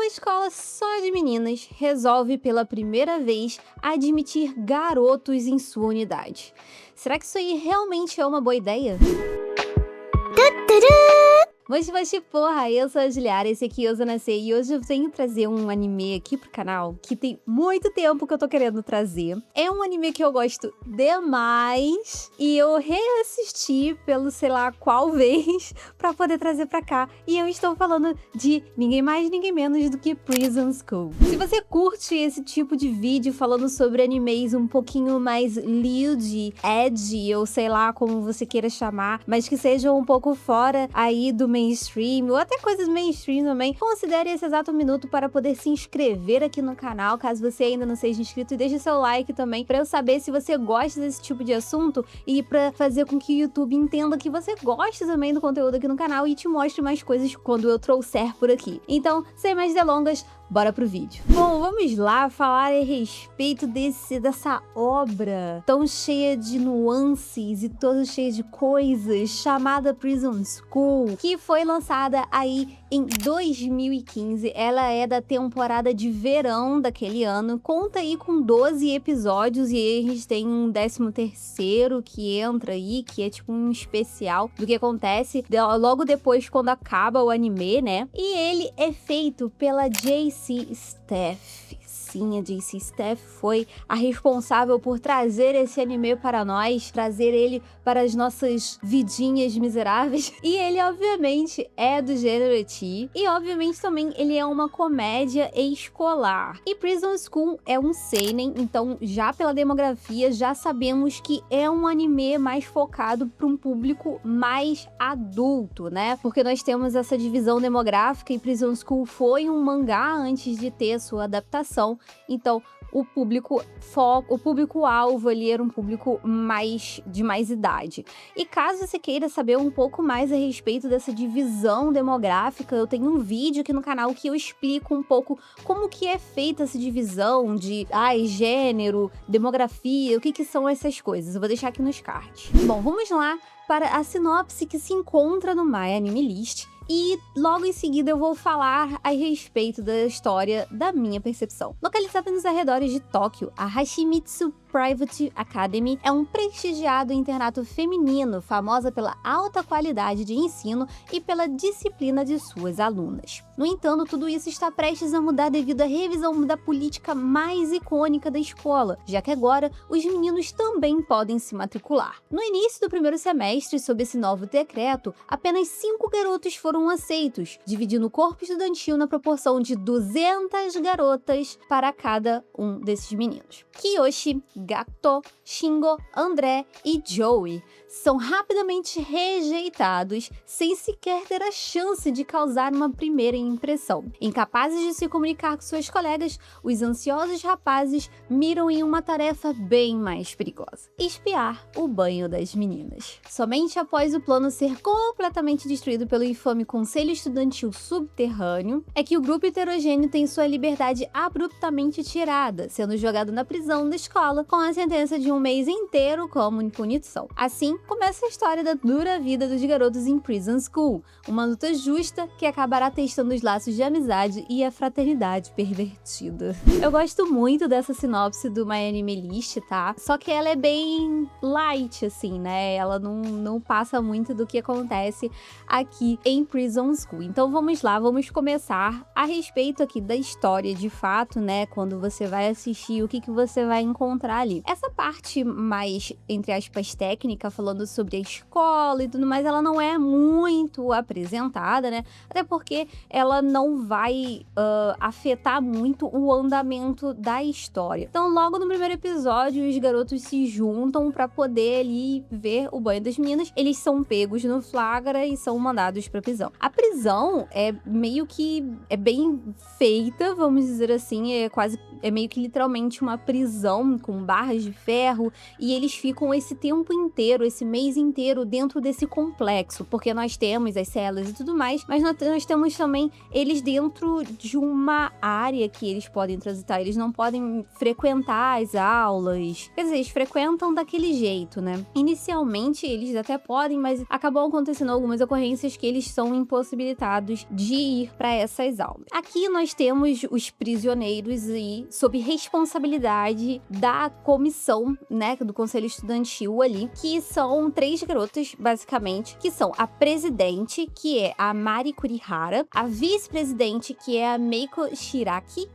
Uma escola só de meninas resolve pela primeira vez admitir garotos em sua unidade. Será que isso aí realmente é uma boa ideia? Mochi porra, eu sou a Juliara, esse aqui é o Zona C, e hoje eu venho trazer um anime aqui pro canal que tem muito tempo que eu tô querendo trazer. É um anime que eu gosto demais e eu reassisti pelo sei lá qual vez pra poder trazer pra cá. E eu estou falando de ninguém mais, ninguém menos do que Prison School. Se você curte esse tipo de vídeo falando sobre animes um pouquinho mais lewd, edgy, ou sei lá como você queira chamar, mas que sejam um pouco fora aí do mainstream, ou até coisas mainstream também, considere esse exato minuto para poder se inscrever aqui no canal, caso você ainda não seja inscrito, e deixe seu like também, para eu saber se você gosta desse tipo de assunto e para fazer com que o YouTube entenda que você gosta também do conteúdo aqui no canal e te mostre mais coisas quando eu trouxer por aqui. Então, sem mais delongas, bora pro vídeo. Bom, vamos lá falar a respeito dessa obra tão cheia de nuances e toda cheia de coisas, chamada Prison School, que foi lançada aí em 2015. Ela é da temporada de verão daquele ano, conta aí com 12 episódios e aí a gente tem um 13º que entra aí, que é tipo um especial do que acontece logo depois quando acaba o anime, né? E ele é feito pela JC Staff. Sim, a JC Staff foi a responsável por trazer esse anime para nós, trazer ele para as nossas vidinhas miseráveis. E ele, obviamente, é do gênero T. E, obviamente, também ele é uma comédia escolar. E Prison School é um seinen, então já pela demografia já sabemos que é um anime mais focado para um público mais adulto, né? Porque nós temos essa divisão demográfica e Prison School foi um mangá antes de ter a sua adaptação. Então, o público-alvo ali era um público de mais idade. E caso você queira saber um pouco mais a respeito dessa divisão demográfica, eu tenho um vídeo aqui no canal que eu explico um pouco como que é feita essa divisão de gênero, demografia, o que são essas coisas. Eu vou deixar aqui nos cards. Bom, vamos lá para a sinopse que se encontra no My Anime List. E logo em seguida eu vou falar a respeito da história da minha percepção. Localizada nos arredores de Tóquio, a Hashimitsu Private Academy é um prestigiado internato feminino, famosa pela alta qualidade de ensino e pela disciplina de suas alunas. No entanto, tudo isso está prestes a mudar devido à revisão da política mais icônica da escola, já que agora os meninos também podem se matricular. No início do primeiro semestre, sob esse novo decreto, apenas 5 garotos foram aceitos, dividindo o corpo estudantil na proporção de 200 garotas para cada um desses meninos. Kiyoshi, Gakuto, Shingo, André e Joey são rapidamente rejeitados sem sequer ter a chance de causar uma primeira impressão. Incapazes de se comunicar com suas colegas, os ansiosos rapazes miram em uma tarefa bem mais perigosa: espiar o banho das meninas. Somente após o plano ser completamente destruído pelo infame Conselho Estudantil Subterrâneo é que o grupo heterogêneo tem sua liberdade abruptamente tirada, sendo jogado na prisão da escola com a sentença de 1 mês inteiro como punição. Assim, começa a história da dura vida dos garotos em Prison School, uma luta justa que acabará testando os laços de amizade e a fraternidade pervertida. Eu gosto muito dessa sinopse do My Anime List, tá? Só que ela é bem light, assim, né? Ela não passa muito do que acontece aqui em Prison School. Então vamos lá, vamos começar a respeito aqui da história de fato, né? Quando você vai assistir, o que você vai encontrar ali. Essa parte mais, entre aspas, técnica, falando sobre a escola e tudo mais, ela não é muito apresentada, né? Até porque ela não vai afetar muito o andamento da história. Então, logo no primeiro episódio, os garotos se juntam pra poder ali ver o banho das meninas. Eles são pegos no flagra e são mandados pra prisão. A prisão é meio que bem feita, vamos dizer assim, é meio que literalmente uma prisão com com barras de ferro, e eles ficam esse tempo inteiro, esse mês inteiro dentro desse complexo, porque nós temos as celas e tudo mais, mas nós temos também eles dentro de uma área que eles podem transitar, eles não podem frequentar as aulas, quer dizer, eles frequentam daquele jeito, né? Inicialmente eles até podem, mas acabam acontecendo algumas ocorrências que eles são impossibilitados de ir para essas aulas. Aqui nós temos os prisioneiros e sob responsabilidade da comissão, né, do conselho estudantil ali, que são 3 garotas, basicamente, que são a presidente, que é a Mari Kurihara, a vice-presidente, que é a Meiko Shiraki,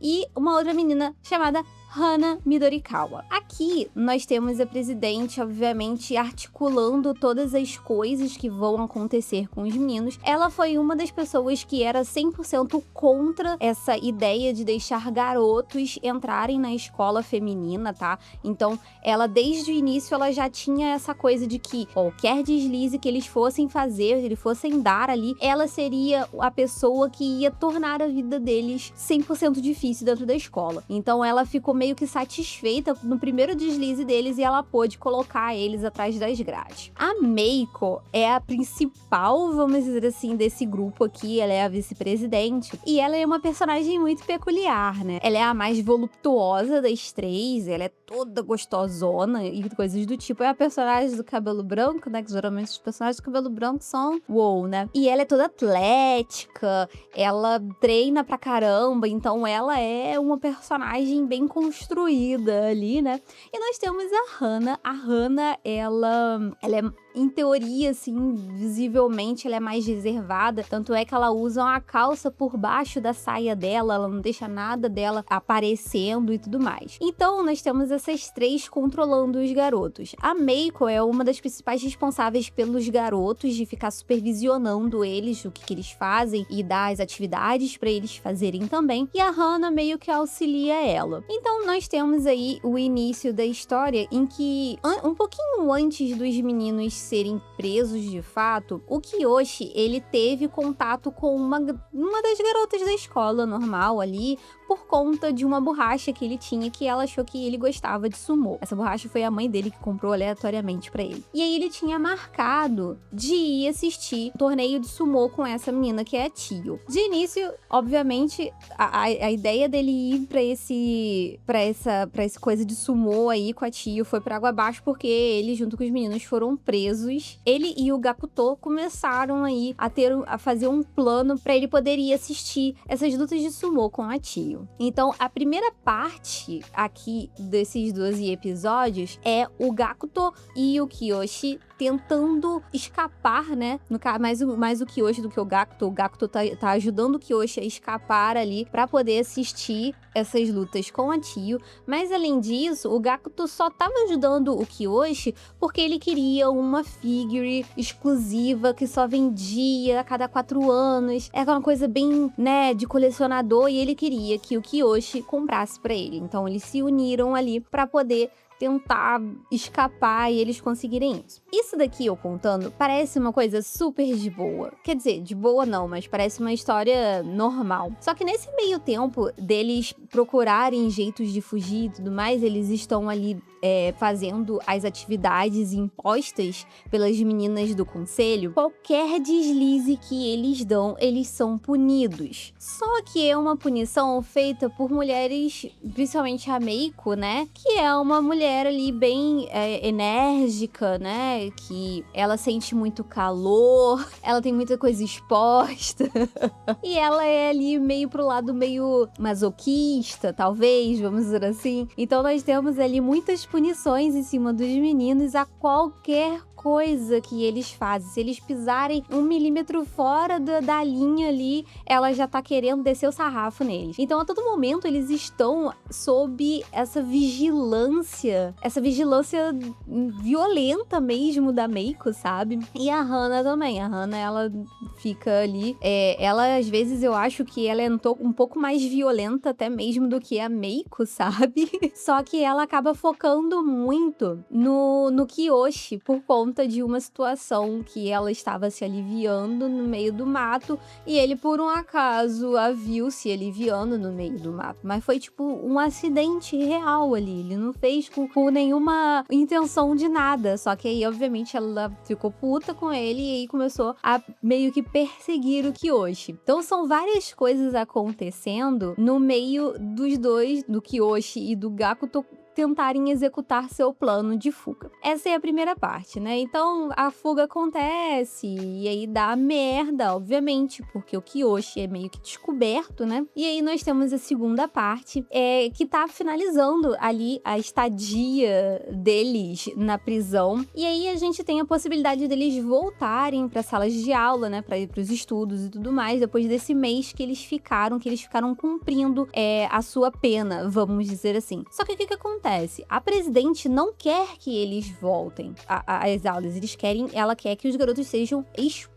e uma outra menina chamada Hana Midorikawa. Aqui nós temos a presidente, obviamente, articulando todas as coisas que vão acontecer com os meninos. Ela foi uma das pessoas que era 100% contra essa ideia de deixar garotos entrarem na escola feminina, tá? Então, ela desde o início ela já tinha essa coisa de que qualquer deslize que eles fossem fazer, eles fossem dar ali, ela seria a pessoa que ia tornar a vida deles 100% difícil dentro da escola. Então, ela ficou meio que satisfeita no primeiro deslize deles e ela pôde colocar eles atrás das grades. A Meiko é a principal, vamos dizer assim, desse grupo aqui, ela é a vice-presidente e ela é uma personagem muito peculiar, né? Ela é a mais voluptuosa das 3, ela é toda gostosona e coisas do tipo. É a personagem do cabelo branco, né? Que geralmente os personagens do cabelo branco são né? E ela é toda atlética, ela treina pra caramba, então ela é uma personagem bem construída ali, né? E nós temos a Hana. A Hana, ela é, em teoria, assim, visivelmente, ela é mais reservada. Tanto é que ela usa uma calça por baixo da saia dela, ela não deixa nada dela aparecendo e tudo mais. Então, nós temos essas 3 controlando os garotos. A Meiko é uma das principais responsáveis pelos garotos, de ficar supervisionando eles, o que eles fazem e dar as atividades para eles fazerem também. E a Hana meio que auxilia ela. Então, nós temos aí o início da história em que, um pouquinho antes dos meninos serem presos de fato, o Kiyoshi, ele teve contato com uma das garotas da escola normal ali, por conta de uma borracha que ele tinha, que ela achou que ele gostava de sumô. Essa borracha foi a mãe dele que comprou aleatoriamente pra ele. E aí ele tinha marcado de ir assistir um torneio de sumô com essa menina, que é a Tio. De início, obviamente, a ideia dele ir pra essa coisa de sumô aí com a Tio foi por água abaixo, porque ele, junto com os meninos, foram presos. Ele e o Gakuto começaram aí a fazer um plano pra ele poder ir assistir essas lutas de sumô com a Tio. Então, a primeira parte aqui desses 12 episódios é o Gakuto e o Kiyoshi tentando escapar, né? No caso, mais o Kiyoshi do que o Gakuto. O Gakuto tá ajudando o Kiyoshi a escapar ali pra poder assistir essas lutas com a Tio. Mas, além disso, o Gakuto só tava ajudando o Kiyoshi porque ele queria uma figure exclusiva que só vendia a cada 4 anos. É uma coisa bem, né, de colecionador, e ele queria que o Kiyoshi comprasse pra ele. Então, eles se uniram ali pra poder tentar escapar e eles conseguirem isso. Isso daqui eu contando parece uma coisa super de boa. Quer dizer, de boa não, mas parece uma história normal. Só que nesse meio tempo deles procurarem jeitos de fugir e tudo mais, eles estão ali fazendo as atividades impostas pelas meninas do conselho. Qualquer deslize que eles dão, eles são punidos. Só que é uma punição feita por mulheres, principalmente a Meiko, né? Que é uma mulher ali bem enérgica, né? Que ela sente muito calor, ela tem muita coisa exposta. E ela é ali meio pro lado meio masoquista, talvez, vamos dizer assim. Então nós temos ali muitas punições em cima dos meninos a qualquer coisa que eles fazem. Se eles pisarem 1 milímetro fora da linha ali, ela já tá querendo descer o sarrafo neles. Então, a todo momento, eles estão sob essa vigilância violenta mesmo da Meiko, sabe? E a Hana também. A Hana, ela fica ali. Ela, às vezes, eu acho que ela é um pouco mais violenta até mesmo do que a Meiko, sabe? Só que ela acaba focando muito no Kiyoshi por conta de uma situação que ela estava se aliviando no meio do mato e ele, por um acaso, a viu se aliviando no meio do mato. Mas foi tipo um acidente real ali. Ele não fez com nenhuma intenção de nada. Só que aí, obviamente, ela ficou puta com ele e aí começou a meio que perseguir o Kiyoshi. Então são várias coisas acontecendo no meio dos dois, do Kiyoshi e do Gakuto, tentarem executar seu plano de fuga. Essa é a primeira parte, né? Então, a fuga acontece e aí dá merda, obviamente, porque o Kiyoshi é meio que descoberto, né? E aí nós temos a segunda parte, que tá finalizando ali a estadia deles na prisão. E aí a gente tem a possibilidade deles voltarem para salas de aula, né? Para ir pros estudos e tudo mais, depois desse mês que eles ficaram cumprindo a sua pena, vamos dizer assim. Só que o que acontece? A presidente não quer que eles voltem às aulas. Ela quer que os garotos sejam expulsos.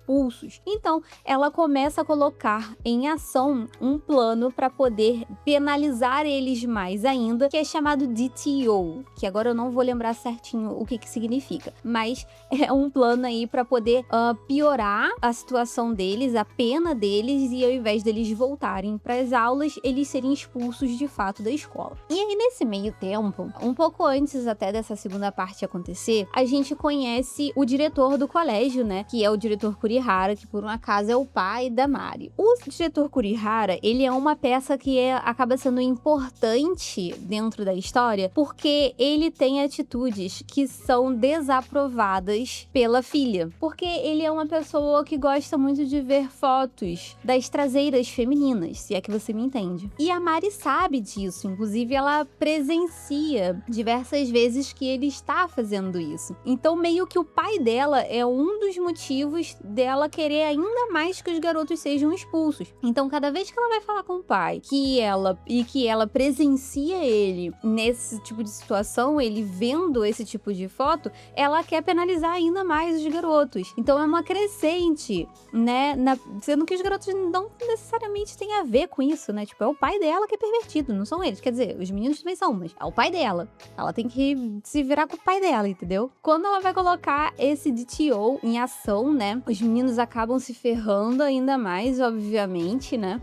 Então, ela começa a colocar em ação um plano para poder penalizar eles mais ainda, que é chamado DTO, que agora eu não vou lembrar certinho o que significa, mas é um plano aí para poder piorar a situação deles, a pena deles, e ao invés deles voltarem para as aulas, eles serem expulsos de fato da escola. E aí, nesse meio tempo, um pouco antes até dessa segunda parte acontecer, a gente conhece o diretor do colégio, né, que é o diretor Kurihara, que por um acaso é o pai da Mari. O diretor Kurihara, ele é uma peça que acaba sendo importante dentro da história, porque ele tem atitudes que são desaprovadas pela filha. Porque ele é uma pessoa que gosta muito de ver fotos das traseiras femininas, se é que você me entende. E a Mari sabe disso, inclusive ela presencia diversas vezes que ele está fazendo isso. Então meio que o pai dela é um dos motivos dela querer ainda mais que os garotos sejam expulsos. Então cada vez que ela vai falar com o pai que ela presencia ele nesse tipo de situação, ele vendo esse tipo de foto, ela quer penalizar ainda mais os garotos. Então é uma crescente, né? Sendo que os garotos não necessariamente têm a ver com isso, né? Tipo, é o pai dela que é pervertido, não são eles. Quer dizer, os meninos também são, mas é o pai dela. Ela tem que se virar com o pai dela, entendeu? Quando ela vai colocar esse DTO em ação, né? Os meninos acabam se ferrando ainda mais, obviamente, né?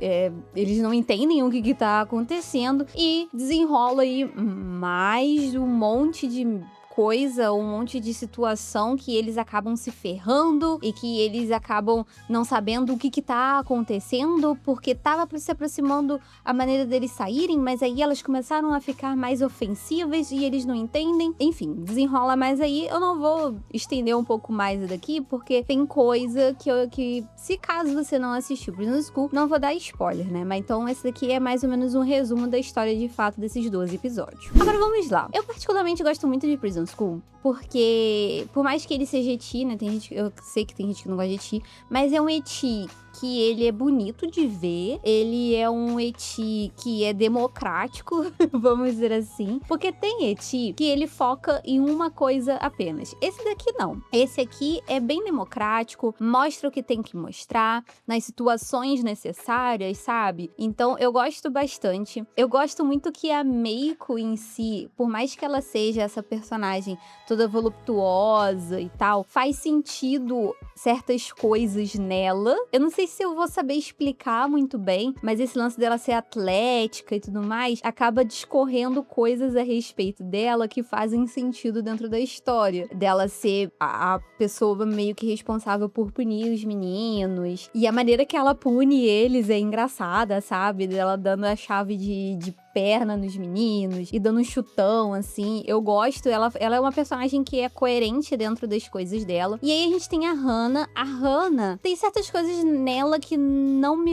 Eles não entendem o que tá acontecendo e desenrola aí mais um monte de coisa, um monte de situação que eles acabam se ferrando e que eles acabam não sabendo o que tá acontecendo, porque tava se aproximando a maneira deles saírem, mas aí elas começaram a ficar mais ofensivas e eles não entendem. Enfim, desenrola mais aí. Eu não vou estender um pouco mais daqui, porque tem coisa que se caso você não assistiu Prison School, não vou dar spoiler, né? Mas então esse daqui é mais ou menos um resumo da história de fato desses 12 episódios. Agora vamos lá. Eu particularmente gosto muito de Prison School, porque por mais que ele seja eti, né, eu sei que tem gente que não gosta de eti, mas é um eti que ele é bonito de ver, ele é um eti que é democrático, vamos dizer assim, porque tem eti que ele foca em uma coisa apenas. Esse daqui não. Esse aqui é bem democrático, mostra o que tem que mostrar, nas situações necessárias, sabe? Então eu gosto bastante. Eu gosto muito que a Meiko em si, por mais que ela seja essa personagem toda voluptuosa e tal, faz sentido certas coisas nela. Eu não sei se eu vou saber explicar muito bem, mas esse lance dela ser atlética e tudo mais, acaba discorrendo coisas a respeito dela que fazem sentido dentro da história. Dela ser a pessoa meio que responsável por punir os meninos. E a maneira que ela pune eles é engraçada, sabe? Dela dando a chave de perna nos meninos e dando um chutão, assim. Eu gosto, ela é uma personagem que é coerente dentro das coisas dela. E aí a gente tem a Hana. A Hana tem certas coisas nela que não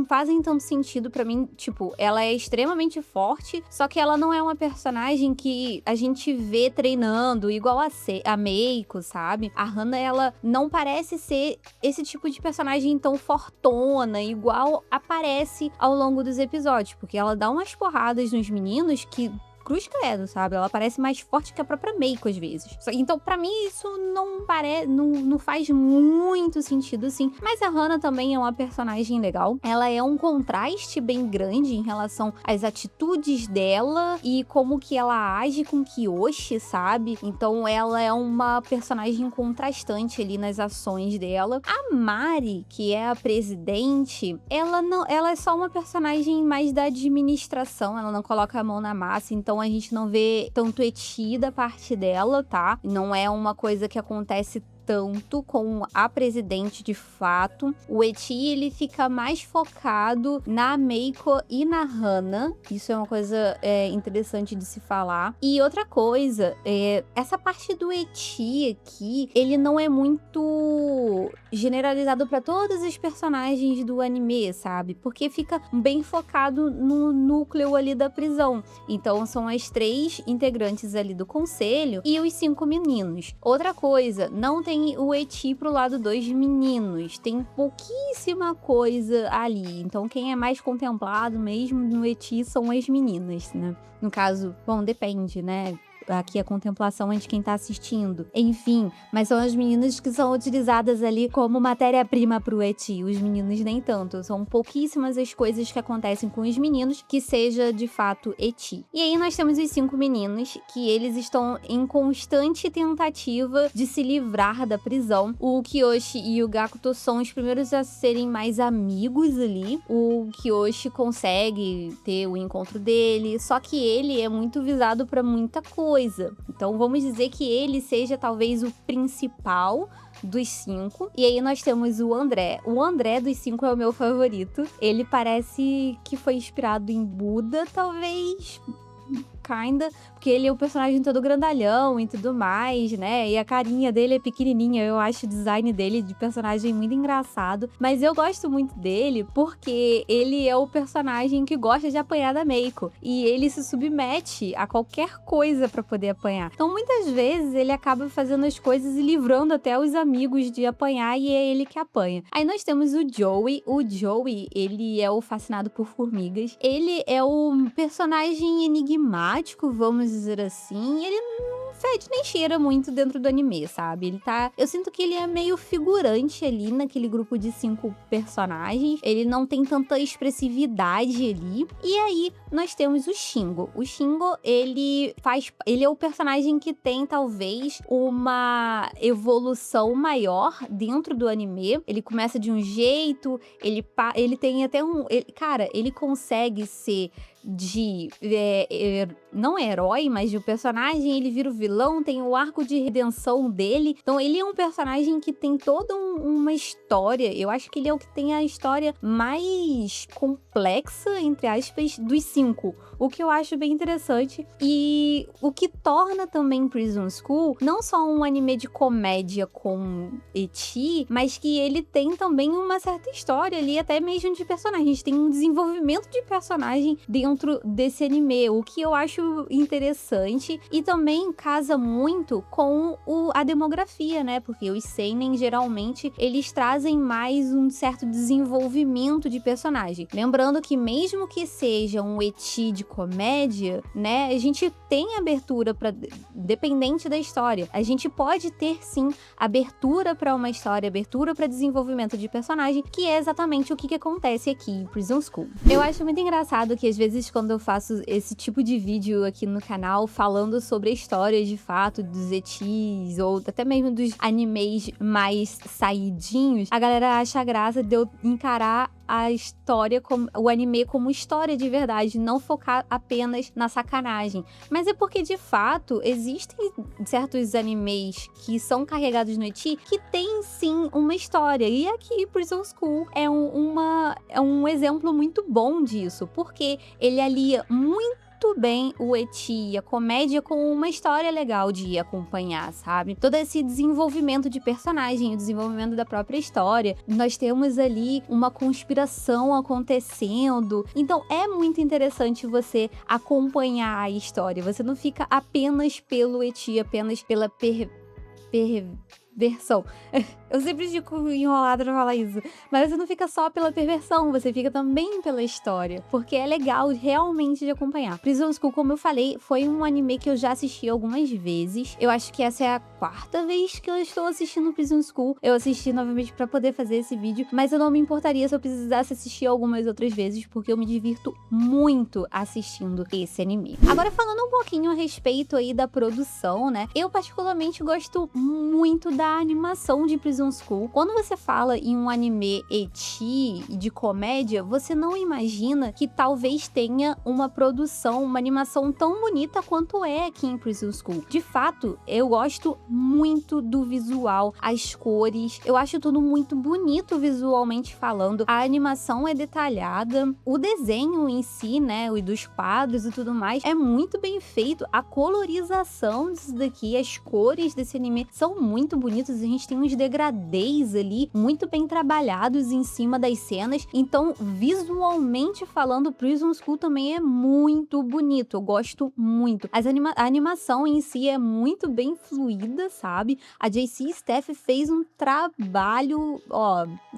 fazem tanto sentido pra mim. Tipo, ela é extremamente forte, só que ela não é uma personagem que a gente vê treinando igual a Meiko, sabe? A Hana, ela não parece ser esse tipo de personagem tão fortona, igual aparece ao longo dos episódios, porque ela dá umas porradas nos meninos que cruz credo, sabe? Ela parece mais forte que a própria Meiko às vezes. Então, pra mim, isso não faz muito sentido, assim. Mas a Hana também é uma personagem legal. Ela é um contraste bem grande em relação às atitudes dela e como que ela age com Kyoshi, sabe? Então, ela é uma personagem contrastante ali nas ações dela. A Mari, que é a presidente, ela é só uma personagem mais da administração, ela não coloca a mão na massa, então a gente não vê tanto eti da parte dela, tá? Não é uma coisa que acontece tanto com a presidente de fato. O eti, ele fica mais focado na Meiko e na Hana. Isso é uma coisa interessante de se falar. E outra coisa, essa parte do eti aqui, ele não é muito generalizado para todos os personagens do anime, sabe? Porque fica bem focado no núcleo ali da prisão. Então são as 3 integrantes ali do conselho e os 5 meninos. Outra coisa, não tem o eti pro lado dos meninos, tem pouquíssima coisa ali, então quem é mais contemplado mesmo no eti são as meninas, né? No caso, bom, depende, né? Aqui a contemplação é de quem tá assistindo. Enfim, mas são as meninas que são utilizadas ali como matéria-prima pro eti. Os meninos nem tanto. São pouquíssimas as coisas que acontecem com os meninos que seja de fato eti. E aí nós temos os 5 meninos que eles estão em constante tentativa de se livrar da prisão. O Kyoshi e o Gakuto são os primeiros a serem mais amigos ali. O Kyoshi consegue ter o encontro dele, só que ele é muito visado pra muita coisa. Então vamos dizer que ele seja talvez o principal dos 5. E aí nós temos o André. O André dos 5 é o meu favorito. Ele parece que foi inspirado em Buda, talvez. Kinda, porque ele é um personagem todo grandalhão e tudo mais, né? E a carinha dele é pequenininha. Eu acho o design dele de personagem muito engraçado. Mas eu gosto muito dele porque ele é o personagem que gosta de apanhar da Meiko. E ele se submete a qualquer coisa pra poder apanhar. Então, muitas vezes, ele acaba fazendo as coisas e livrando até os amigos de apanhar e é ele que apanha. Aí nós temos o Joey. O Joey, ele é o fascinado por formigas. Ele é um personagem enigmático, vamos dizer assim. Ele não fede nem cheira muito dentro do anime, sabe? Eu sinto que ele é meio figurante ali naquele grupo de 5 personagens. Ele não tem tanta expressividade ali. E aí, nós temos o Shingo. O Shingo, ele é o personagem que tem, talvez, uma evolução maior dentro do anime. Ele começa de um jeito, ele tem até ele consegue ser não é herói, mas de um personagem, ele vira o vilão, tem o arco de redenção dele. Então ele é um personagem que tem toda uma história. Eu acho que ele é o que tem a história mais complexa, entre aspas, dos 5. O que eu acho bem interessante. E o que torna também Prison School não só um anime de comédia com eti, mas que ele tem também uma certa história ali, até mesmo de personagens. Tem um desenvolvimento de personagem dentro desse anime, o que eu acho interessante e também casa muito com a demografia, né? Porque os seinen, geralmente, eles trazem mais um certo desenvolvimento de personagem. Lembrando que mesmo que seja um eti de comédia, né? A gente tem abertura para, dependente da história. A gente pode ter, sim, abertura para uma história, abertura para desenvolvimento de personagem, que é exatamente o que acontece aqui em Prison School. Eu acho muito engraçado que, às vezes, quando eu faço esse tipo de vídeo aqui no canal, falando sobre a história, de fato, dos etis, ou até mesmo dos animes mais saidinhos, a galera acha graça de eu encarar a história, o anime como história de verdade, não focar apenas na sacanagem. Mas é porque, de fato, existem certos animes que são carregados no eti que tem, sim, uma história. E aqui, Prison School é um exemplo muito bom disso, porque ele alia muito bem o eti, a comédia, com uma história legal de acompanhar, sabe? Todo esse desenvolvimento de personagem, o desenvolvimento da própria história. Nós temos ali uma conspiração acontecendo. Então é muito interessante você acompanhar a história. Você não fica apenas pelo eti, apenas pela perversão. Eu sempre fico enrolada pra falar isso. Mas você não fica só pela perversão, você fica também pela história. Porque é legal realmente de acompanhar. Prison School, como eu falei, foi um anime que eu já assisti algumas vezes. Eu acho que essa é a 4ª vez que eu estou assistindo Prison School. Eu assisti novamente pra poder fazer esse vídeo. Mas eu não me importaria se eu precisasse assistir algumas outras vezes, porque eu me divirto muito assistindo esse anime. Agora, falando um pouquinho a respeito aí da produção, né? Eu particularmente gosto muito da animação de Prison School. Quando você fala em um anime ecchi de comédia, você não imagina que talvez tenha uma produção, uma animação tão bonita quanto é aqui em Prison School. De fato, eu gosto muito do visual, as cores, eu acho tudo muito bonito visualmente falando. A animação é detalhada, o desenho em si, né, e dos quadros e tudo mais, é muito bem feito. A colorização disso daqui, as cores desse anime são muito bonitas. A gente tem uns degradês ali muito bem trabalhados em cima das cenas. Então, visualmente falando, Prison School também é muito bonito. Eu gosto muito. A animação em si é muito bem fluida, sabe? A JC Staff fez um trabalho,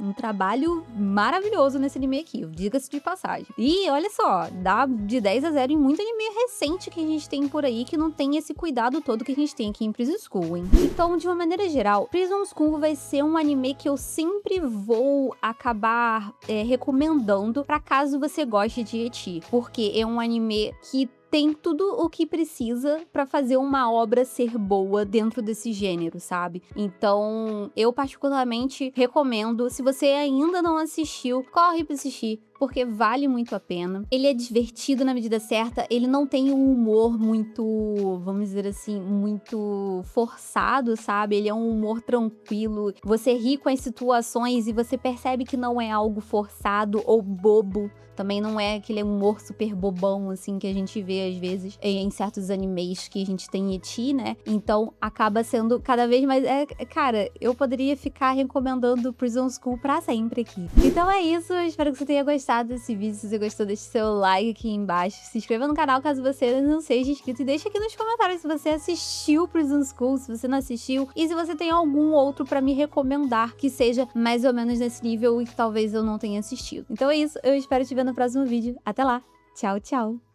um trabalho maravilhoso nesse anime aqui, diga-se de passagem. E olha só, dá de 10 a 0 em muito anime recente que a gente tem por aí que não tem esse cuidado todo que a gente tem aqui em Prison School, hein? Então, de uma maneira geral, Prison School vai ser um anime que eu sempre vou acabar recomendando pra caso você goste de ecchi, porque é um anime que tem tudo o que precisa pra fazer uma obra ser boa dentro desse gênero, sabe? Então, eu particularmente recomendo. Se você ainda não assistiu, corre pra assistir, porque vale muito a pena. Ele é divertido na medida certa, ele não tem um humor muito, vamos dizer assim, muito forçado, sabe? Ele é um humor tranquilo, você ri com as situações e você percebe que não é algo forçado ou bobo. Também não é aquele humor super bobão, assim, que a gente vê às vezes em certos animes que a gente tem em ecchi, né? Então, acaba sendo cada vez mais... cara, eu poderia ficar recomendando Prison School pra sempre aqui. Então é isso, eu espero que você tenha gostado desse vídeo. Se você gostou, deixe seu like aqui embaixo. Se inscreva no canal caso você não seja inscrito. E deixa aqui nos comentários se você assistiu Prison School, se você não assistiu. E se você tem algum outro pra me recomendar que seja mais ou menos nesse nível e que talvez eu não tenha assistido. Então é isso, eu espero te ver no próximo vídeo. Até lá, tchau, tchau!